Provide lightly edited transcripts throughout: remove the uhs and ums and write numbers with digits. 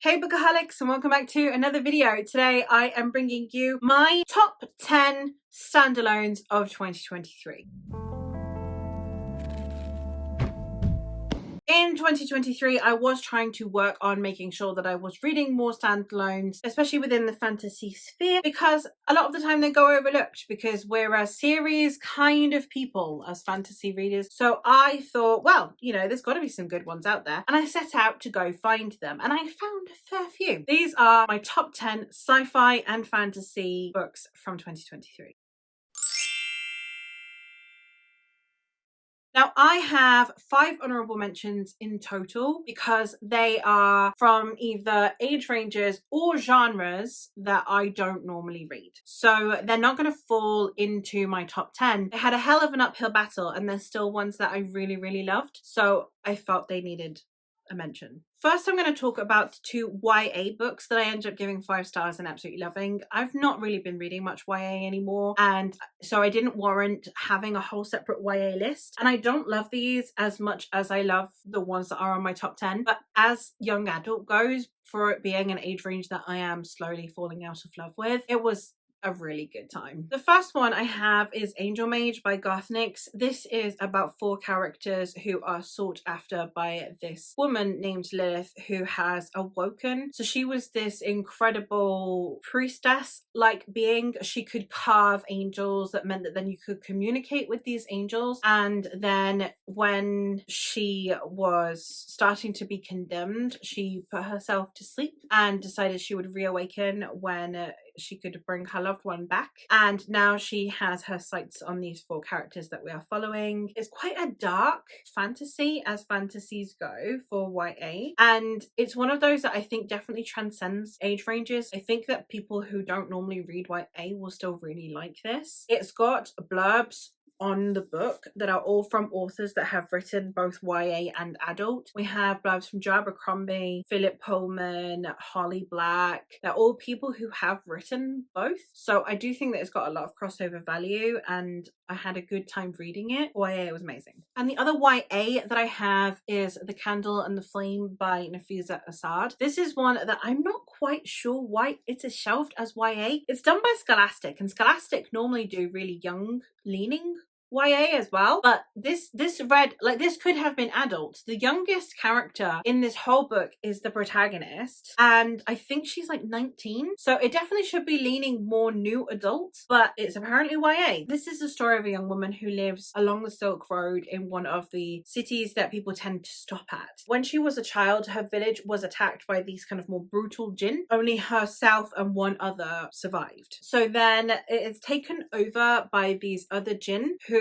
Hey Bookaholics, and welcome back to another video. Today I am bringing you my top 10 standalones of 2023. In 2023, I was trying to work on making sure that I was reading more standalones, especially within the fantasy sphere, because a lot of the time they go overlooked because we're a series kind of people as fantasy readers. So I thought, well, you know, there's got to be some good ones out there. And I set out to go find them, and I found a fair few. These are my top 10 sci-fi and fantasy books from 2023. Now, I have 5 honourable mentions in total because they are from either age ranges or genres that I don't normally read. So they're not going to fall into my top 10. They had a hell of an uphill battle, and there's still ones that I really loved. So I felt they needed a mention. First, I'm going to talk about 2 YA books that I ended up giving 5 stars and absolutely loving. I've not really been reading much YA anymore, and so I didn't warrant having a whole separate YA list. And I don't love these as much as I love the ones that are on my top 10. But as young adult goes, for it being an age range that I am slowly falling out of love with, it was a really good time. The first one I have is Angel Mage by Garth Nix. This is about 4 characters who are sought after by this woman named Lilith who has awoken. So she was this incredible priestess-like being. She could carve angels. That meant that then you could communicate with these angels. And then when she was starting to be condemned, she put herself to sleep and decided she would reawaken when she could bring her loved one back. And now she has her sights on these 4 characters that we are following. It's quite a dark fantasy, as fantasies go for YA, and it's one of those that I think definitely transcends age ranges. I think that people who don't normally read YA will still really like this. It's got blurbs on the book that are all from authors that have written both YA and adult. We have blurbs from Joe Abercrombie, Philip Pullman, Holly Black. They're all people who have written both. So I do think that it's got a lot of crossover value, and I had a good time reading it. YA was amazing. And the other YA that I have is The Candle and the Flame by Nafisa Assad. This is one that I'm not quite sure why it's shelved as YA. It's done by Scholastic, and Scholastic normally do really young leaning YA as well, but this read like this could have been adult. The youngest character in this whole book is the protagonist, and I think she's like 19, so it definitely should be leaning more new adult, but it's apparently YA. This is the story of a young woman who lives along the Silk Road in one of the cities that people tend to stop at. When she was a child, her village was attacked by these kind of more brutal jinn. Only herself and one other survived. So then it is taken over by these other jinn who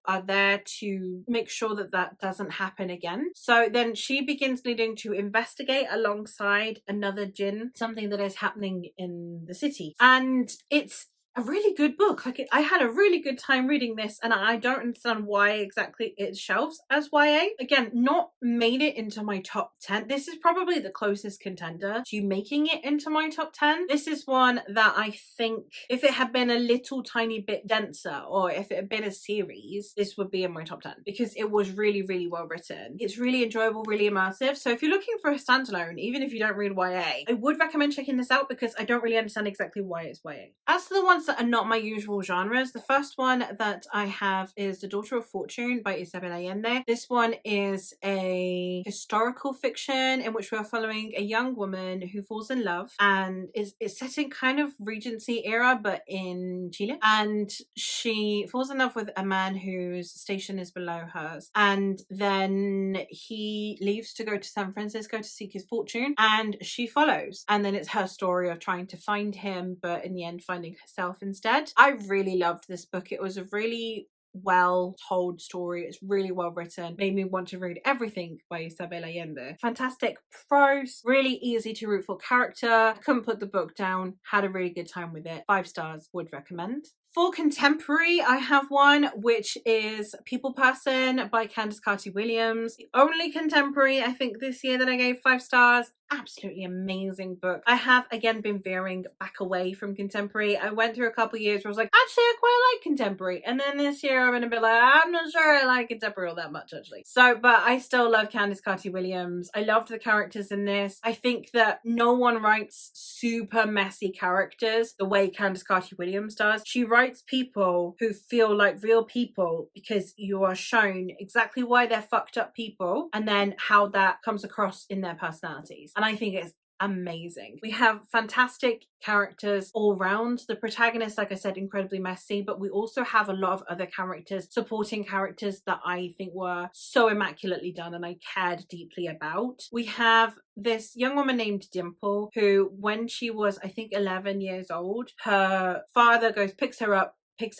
are there to make sure that that doesn't happen again. So then she begins needing to investigate alongside another jinn something that is happening in the city. And it's a really good book. Like, I had a really good time reading this, and I don't understand why exactly it shelves as YA. Again, not made it into my top 10. This is probably the closest contender to making it into my top 10. This is one that I think if it had been a little tiny bit denser, or if it had been a series, this would be in my top 10 because it was really well written. It's really enjoyable, really immersive. So if you're looking for a standalone, even if you don't read YA, I would recommend checking this out because I don't really understand exactly why it's YA. As to the ones that are not my usual genres, the first one that I have is The Daughter of Fortune by Isabel Allende. This one is a historical fiction in which we're following a young woman who falls in love, and is set in kind of Regency era but in Chile, and she falls in love with a man whose station is below hers, and then he leaves to go to San Francisco to seek his fortune, and she follows, and then it's her story of trying to find him but in the end finding herself instead. I really loved this book. It was a really well told story. It's really well written. Made me want to read everything by Isabel Allende. Fantastic prose, really easy to root for character. Couldn't put the book down. Had a really good time with it. 5 stars, would recommend. For contemporary, I have one which is People Person by Candice Carty-Williams. The only contemporary I think this year that I gave 5 stars. Absolutely amazing book. I have again been veering back away from contemporary. I went through a couple of years where I was like, actually I quite like contemporary, and then this year I'm gonna be like, I'm not sure I like contemporary all that much actually. So, but I still love Candice Carty-Williams. I loved the characters in this. I think that no one writes super messy characters the way Candice Carty-Williams does. She writes people who feel like real people because you are shown exactly why they're fucked up people and then how that comes across in their personalities. And I think it's amazing. We have fantastic characters all round. The protagonist, like I said, incredibly messy, but we also have a lot of other characters, supporting characters that I think were so immaculately done and I cared deeply about. We have this young woman named Dimple who, when she was I think 11 years old, her father picks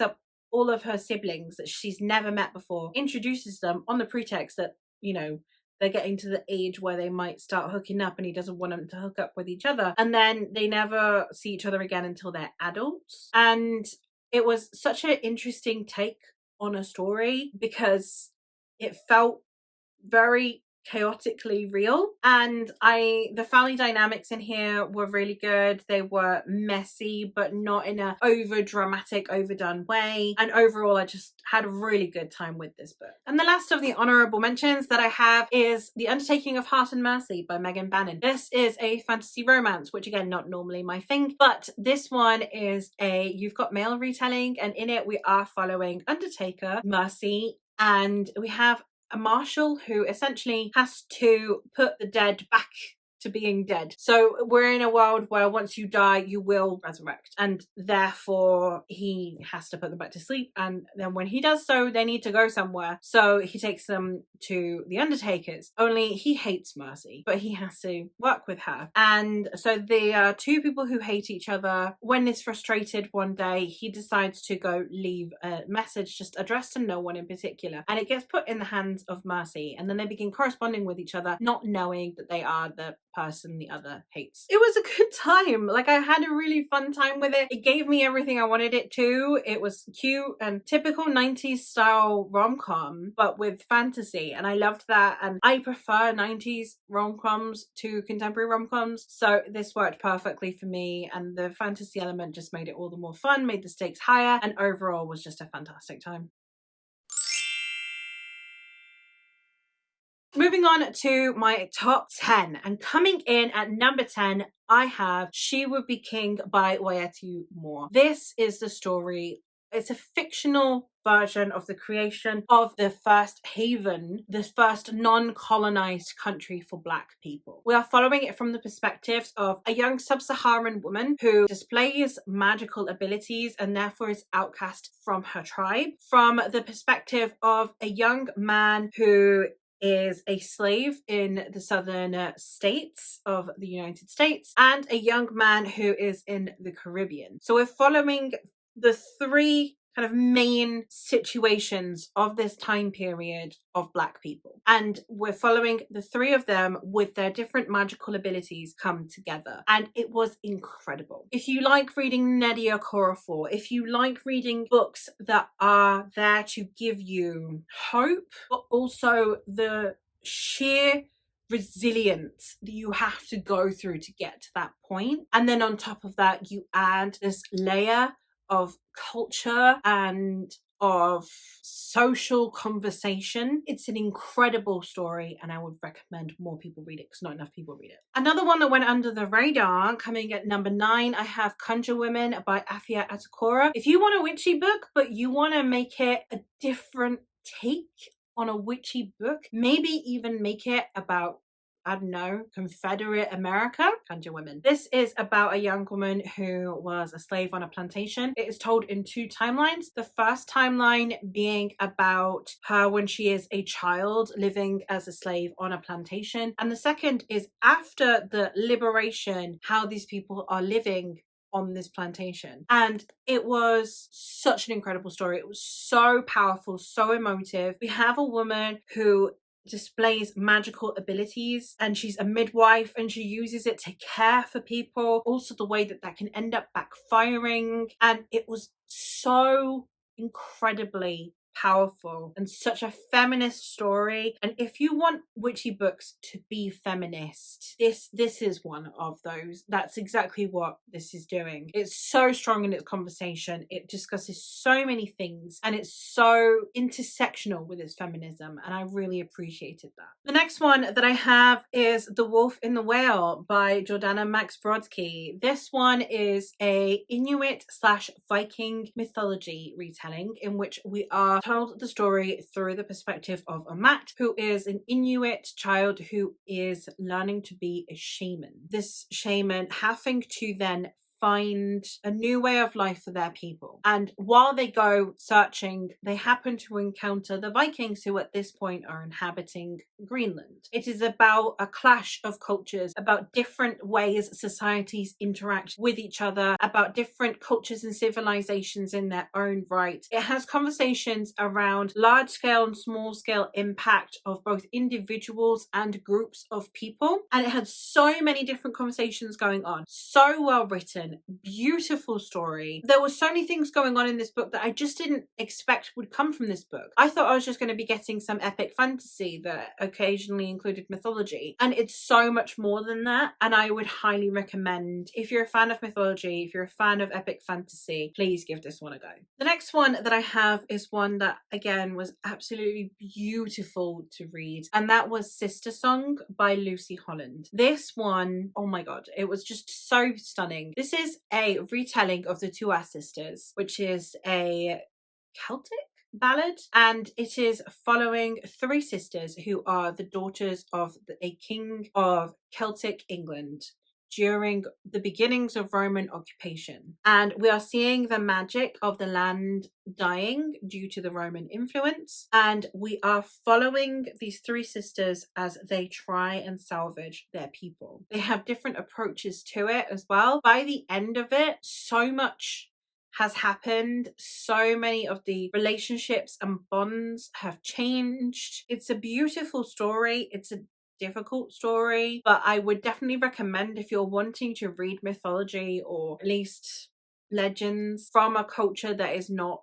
up all of her siblings that she's never met before, introduces them on the pretext that, you know, they're getting to the age where they might start hooking up and he doesn't want them to hook up with each other. And then they never see each other again until they're adults. And it was such an interesting take on a story because it felt very chaotically real, and the family dynamics in here were really good. They were messy but not in a over dramatic, overdone way, and overall I just had a really good time with this book. And the last of the honorable mentions that I have is The Undertaking of Heart and Mercy by Megan Bannon. This is a fantasy romance, which again, not normally my thing, but this one is a you've got mail retelling, and in it we are following Undertaker, Mercy, and we have a marshal who essentially has to put the dead back to being dead. So we're in a world where once you die, you will resurrect, and therefore he has to put them back to sleep. And then when he does so, they need to go somewhere. So he takes them to the Undertaker's. Only he hates Mercy, but he has to work with her. And so they are two people who hate each other. When he's frustrated one day, he decides to go leave a message just addressed to no one in particular. And it gets put in the hands of Mercy. And then they begin corresponding with each other, not knowing that they are the person the other hates. It was a good time. Like, I had a really fun time with it. It gave me everything I wanted it to. It was cute and typical 90s style rom-com, but with fantasy, and I loved that. And I prefer 90s rom-coms to contemporary rom-coms, so this worked perfectly for me, and the fantasy element just made it all the more fun, made the stakes higher, and overall was just a fantastic time. Moving on to my top 10, and coming in at number 10, I have She Would Be King by Wayeti Moore. This is the story. It's a fictional version of the creation of the first haven, the first non-colonized country for Black people. We are following it from the perspectives of a young sub-Saharan woman who displays magical abilities and therefore is outcast from her tribe, from the perspective of a young man who is a slave in the southern states of the United States, and a young man who is in the Caribbean. So we're following the three kind of main situations of this time period of Black people, and we're following the three of them with their different magical abilities come together, and it was incredible. If you like reading Nnedi Okorafor, if you like reading books that are there to give you hope but also the sheer resilience that you have to go through to get to that point, and then on top of that you add this layer of culture and of social conversation. It's an incredible story, and I would recommend more people read it because not enough people read it. Another one that went under the radar, coming at number 9, I have Conjure Women by Afia Atakora. If you want a witchy book but you want to make it a different take on a witchy book, maybe even make it about, I don't know, Confederate America, Conjure Women. This is about a young woman who was a slave on a plantation. It is told in 2 timelines. The first timeline being about her when she is a child living as a slave on a plantation. And the second is after the liberation, how these people are living on this plantation. And it was such an incredible story. It was so powerful, so emotive. We have a woman who displays magical abilities, and she's a midwife, and she uses it to care for people, also the way that that can end up backfiring, and it was so incredibly powerful and such a feminist story. And if you want witchy books to be feminist, this is one of those. That's exactly what this is doing. It's so strong in its conversation. It discusses so many things and it's so intersectional with its feminism, and I really appreciated that. The next one that I have is The Wolf in the Whale by Jordana Max Brodsky. This one is a Inuit / Viking mythology retelling in which we are told the story through the perspective of Amat, who is an Inuit child who is learning to be a shaman. This shaman having to then find a new way of life for their people. And while they go searching, they happen to encounter the Vikings, who at this point are inhabiting Greenland. It is about a clash of cultures, about different ways societies interact with each other, about different cultures and civilizations in their own right. It has conversations around large scale and small scale impact of both individuals and groups of people. And it had so many different conversations going on. So well written. Beautiful story. There were so many things going on in this book that I just didn't expect would come from this book. I thought I was just going to be getting some epic fantasy that occasionally included mythology, and it's so much more than that. And I would highly recommend, if you're a fan of mythology, if you're a fan of epic fantasy, please give this one a go. The next one that I have is one that again was absolutely beautiful to read, and that was Sister Song by Lucy Holland. This one, oh my god, it was just so stunning. This is a retelling of the Tuatha Sisters, which is a Celtic ballad, and it is following three sisters who are the daughters of a king of Celtic England during the beginnings of Roman occupation. And we are seeing the magic of the land dying due to the Roman influence. And we are following these three sisters as they try and salvage their people. They have different approaches to it as well. By the end of it, so much has happened. So many of the relationships and bonds have changed. It's a beautiful story. It's a difficult story, but I would definitely recommend, if you're wanting to read mythology or at least legends from a culture that is not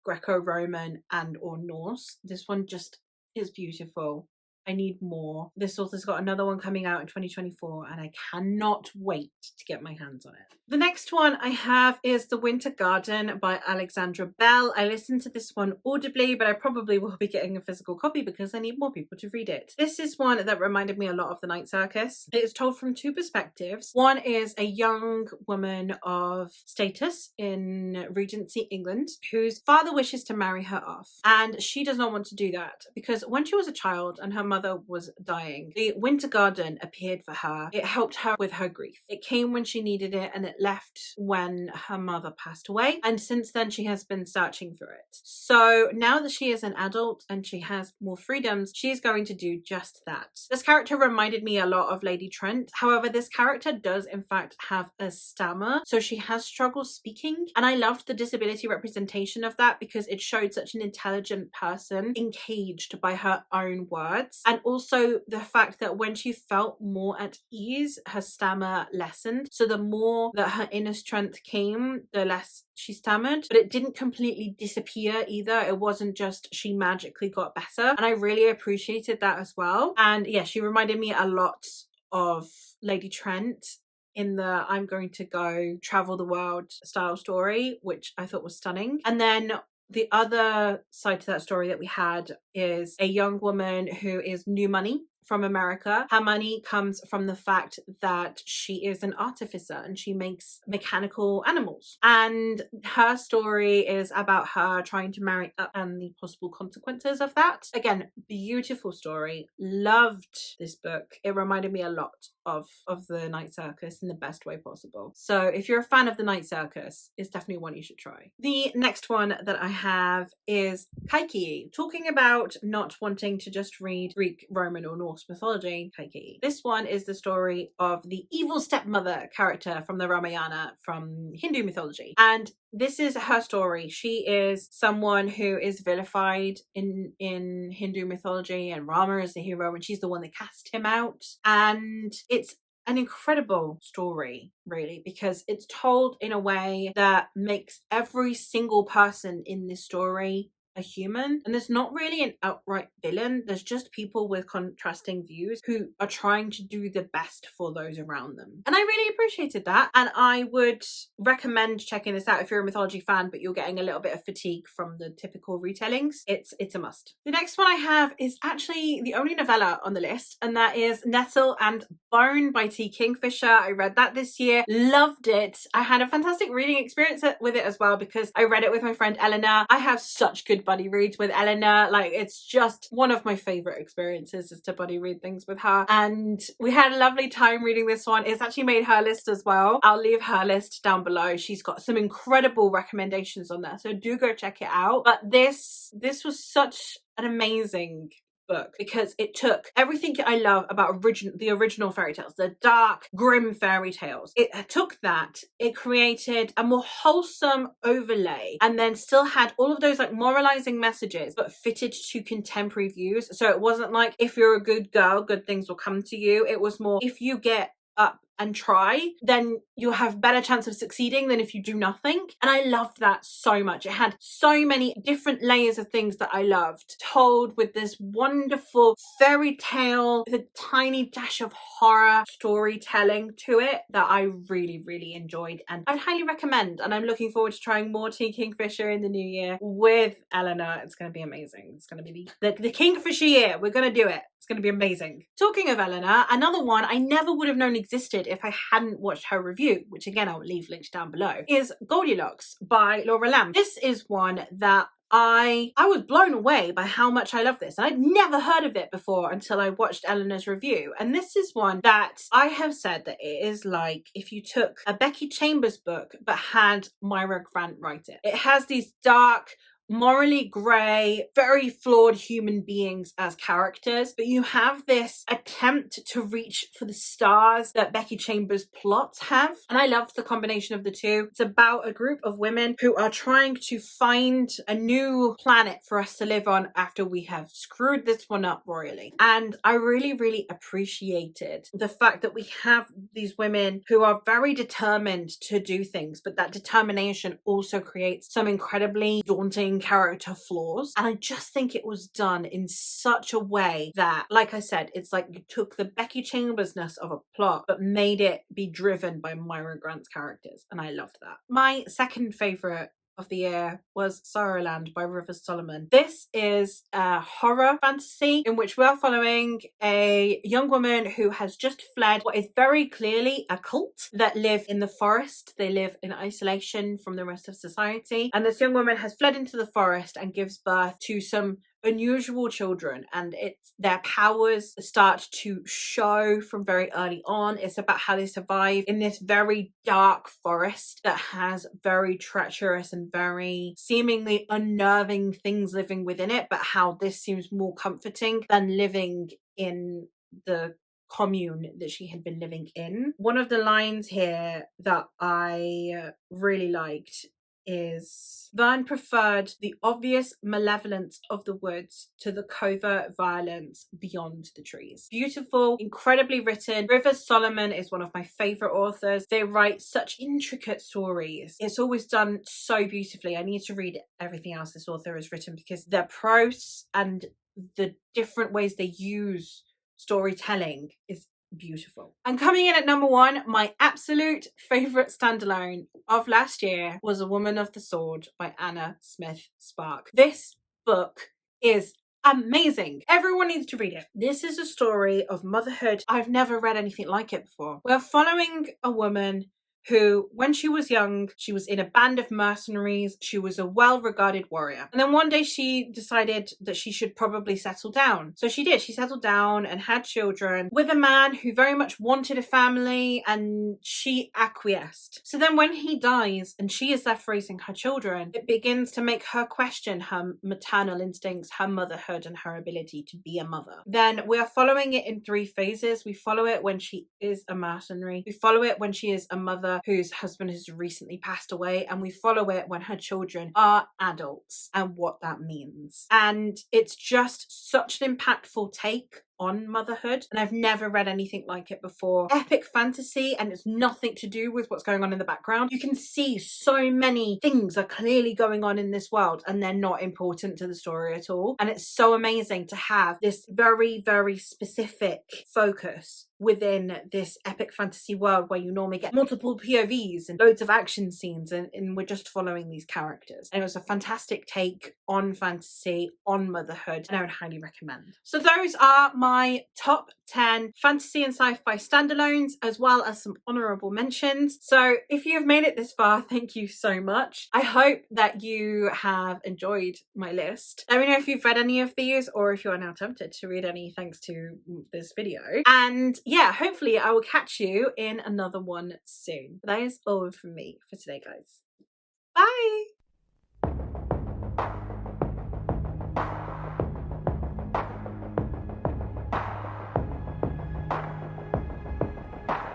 Greco-Roman and or Norse, this one just is beautiful. I need more. This author's got another one coming out in 2024 and I cannot wait to get my hands on it. The next one I have is The Winter Garden by Alexandra Bell. I listened to this one audibly, but I probably will be getting a physical copy because I need more people to read it. This is one that reminded me a lot of The Night Circus. It is told from two perspectives. One is a young woman of status in Regency England whose father wishes to marry her off, and she does not want to do that because when she was a child and her mother was dying, the Winter Garden appeared for her. It helped her with her grief. It came when she needed it and it left when her mother passed away, and since then she has been searching for it. So now that she is an adult and she has more freedoms, she's going to do just that. This character reminded me a lot of Lady Trent. However, this character does in fact have a stammer, so she has struggled speaking, and I loved the disability representation of that because it showed such an intelligent person encaged by her own words. And also the fact that when she felt more at ease, her stammer lessened. So the more that her inner strength came, the less she stammered. But it didn't completely disappear either. It wasn't just she magically got better. And I really appreciated that as well. And yeah, she reminded me a lot of Lady Trent in the I'm going to go travel the world style story, which I thought was stunning. And then the other side to that story that we had is a young woman who is new money from America. Her money comes from the fact that she is an artificer and she makes mechanical animals. And her story is about her trying to marry up and the possible consequences of that. Again, beautiful story. Loved this book. It reminded me a lot of The Night Circus in the best way possible. So if you're a fan of The Night Circus, it's definitely one you should try. The next one that I have is Kaikii, talking about not wanting to just read Greek, Roman or Norse mythology. Kaikii. This one is the story of the evil stepmother character from the Ramayana from Hindu mythology, and this is her story. She is someone who is vilified in Hindu mythology, and Rama is the hero and she's the one that cast him out. And it's an incredible story, really, because it's told in a way that makes every single person in this story a human, and there's not really an outright villain. There's just people with contrasting views who are trying to do the best for those around them, and I really appreciated that, and I would recommend checking this out if you're a mythology fan but you're getting a little bit of fatigue from the typical retellings. It's a must. The next one I have is actually the only novella on the list, and that is Nettle and Bone by T. Kingfisher. I read that this year, loved it. I had a fantastic reading experience with it as well because I read it with my friend Eleanor. I have such good buddy reads with Eleanor. Like, it's just one of my favorite experiences is to buddy read things with her, and we had a lovely time reading this one. It's actually made her list as well. I'll leave her list down below. She's got some incredible recommendations on there, so do go check it out. But this was such an amazing book because it took everything I love about the original fairy tales, the dark, grim fairy tales. It took that, it created a more wholesome overlay, and then still had all of those like moralizing messages, but fitted to contemporary views. So it wasn't like, if you're a good girl, good things will come to you. It was more, if you get up and try, then you'll have better chance of succeeding than if you do nothing. And I loved that so much. It had so many different layers of things that I loved, told with this wonderful fairy tale with a tiny dash of horror storytelling to it that I really, really enjoyed, and I'd highly recommend. And I'm looking forward to trying more T. Kingfisher in the new year with Eleanor. It's going to be amazing. It's going to be the Kingfisher year. We're going to do it. It's going to be amazing. Talking of Eleanor, another one I never would have known existed if I hadn't watched her review, which again I'll leave linked down below, is Goldilocks by Laura Lamb. This is one that I was blown away by how much I love this, and I'd never heard of it before until I watched Eleanor's review. And this is one that I have said that it is like if you took a Becky Chambers book but had Myra Grant write it. It has these dark, morally grey, very flawed human beings as characters, but you have this attempt to reach for the stars that Becky Chambers' plots have, and I loved the combination of the two. It's about a group of women who are trying to find a new planet for us to live on after we have screwed this one up royally, and I really, really appreciated the fact that we have these women who are very determined to do things, but that determination also creates some incredibly daunting character flaws, and I just think it was done in such a way that, like I said, it's like you took the Becky Chambers-ness of a plot but made it be driven by Myra Grant's characters, and I loved that. My second favourite of the year was Sorrowland by Rivers Solomon. This is a horror fantasy in which we're following a young woman who has just fled what is very clearly a cult that live in the forest. They live in isolation from the rest of society, and this young woman has fled into the forest and gives birth to some unusual children, and their powers start to show from very early on. It's about how they survive in this very dark forest that has very treacherous and very seemingly unnerving things living within it, but how this seems more comforting than living in the commune that she had been living in. One of the lines here that I really liked is, Vern preferred the obvious malevolence of the woods to the covert violence beyond the trees. Beautiful, incredibly written. Rivers Solomon is one of my favourite authors. They write such intricate stories. It's always done so beautifully. I need to read everything else this author has written because their prose and the different ways they use storytelling is beautiful. And coming in at number one, my absolute favourite standalone of last year was A Woman of the Sword by Anna Smith Spark. This book is amazing. Everyone needs to read it. This is a story of motherhood. I've never read anything like it before. We're following a woman who, when she was young, she was in a band of mercenaries. She was a well-regarded warrior. And then one day she decided that she should probably settle down. So she did. She settled down and had children with a man who very much wanted a family, and she acquiesced. So then when he dies and she is left raising her children, it begins to make her question her maternal instincts, her motherhood, and her ability to be a mother. Then we are following it in 3 phases. We follow it when she is a mercenary. We follow it when she is a mother whose husband has recently passed away, and we follow it when her children are adults and what that means. And it's just such an impactful take on motherhood, and I've never read anything like it before. Epic fantasy, and it's nothing to do with what's going on in the background. You can see so many things are clearly going on in this world and they're not important to the story at all. And it's so amazing to have this very, very specific focus within this epic fantasy world where you normally get multiple POVs and loads of action scenes, and we're just following these characters. And it was a fantastic take on fantasy, on motherhood, and I would highly recommend. So those are my top 10 fantasy and sci-fi standalones, as well as some honourable mentions. So if you have made it this far, thank you so much. I hope that you have enjoyed my list. Let me know if you've read any of these, or if you are now tempted to read any thanks to this video. And yeah, hopefully I will catch you in another one soon. That is all from me for today, guys. Bye!